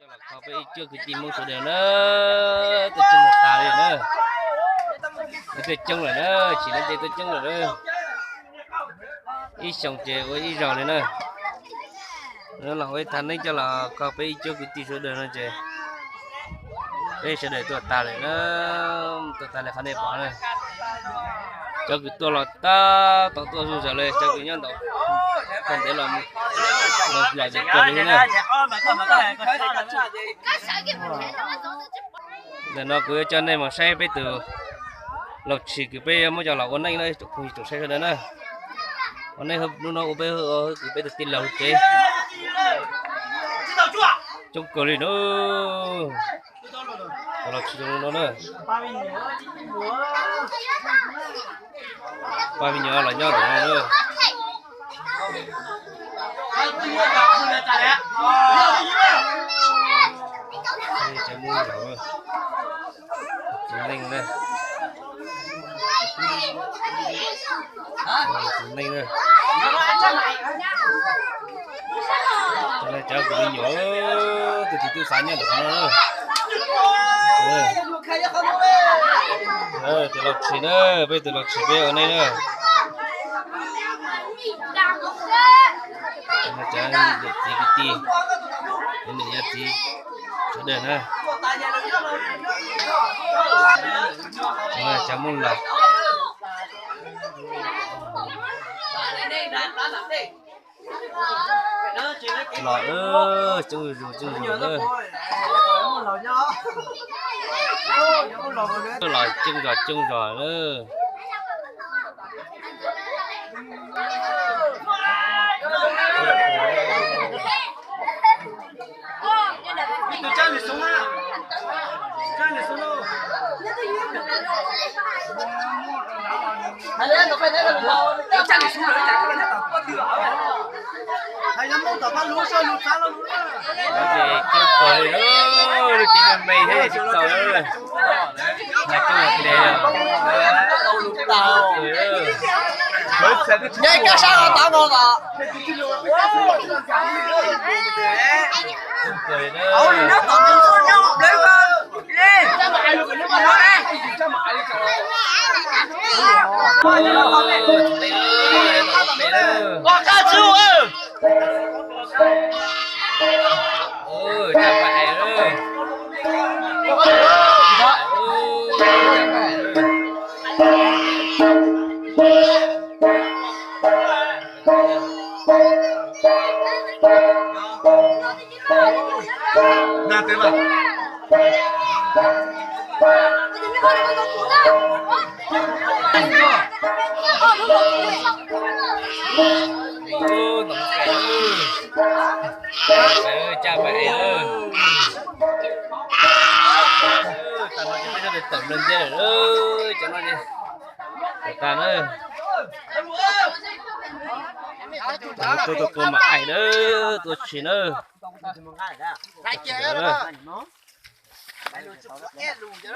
cho là có bây chưa cái chim mông số đều nữa tôi chân một tà đi nữa tôi chân rồi nữa chỉ là tôi chân rồi nữa ít sống chè với ít rau này nữa nó là cái thằng ấy cho là có bây chưa cái chim số đều nữa chè đây sẽ để tôi tà này nữa tôi tà này khá đẹp quá này cho cái tôi là ta tao tôi dùng giờ này cho cái nhân đầu còn để làm lại cái cười này để nó cứ cho nên mà xe bây từ lộc chỉ cái bây mới cho là con này đây chụp xe cho đấy nè con này hôm nó bây cái bây từ tiền lộc chế trong cửa này nữa lộc chỉ nó nữa ba mình nhớ là nhớ rồi nữa chả mua rồi chả ninh đây chả ninh đây cho nên cháu cũng nhớ từ từ sáng nha được không từ lộc xí nữa bây từ lộc xí bây ở đây nữa chả được gì cái gì nên để gì cho đền ha chả muốn lọc lọ chung rồi nữa lọ chung rồi nữa hay lắm đâu, tao lúa sôi lúa cá lúa. Cái cười đó, chỉ là mày thế chứ sao nữa. Là cái này tao. Nhảy cá sao mà tao ngon à? Cười đó. Ôi, nó còn chưa có nhau đấy mà. Đi. Cho mày luôn nếu mà nói đi. Cho mày đi trời. Con cá chú ơi. Chào bạn ơi. Nè tới mà. Chào bạn ơi. Tao nói cho nó tự lên chơi rồi cho nó đi. Tao ơi. Tôi mãi nữa, tôi chỉ nữa. Lại chơi đó. Lại luôn chứ.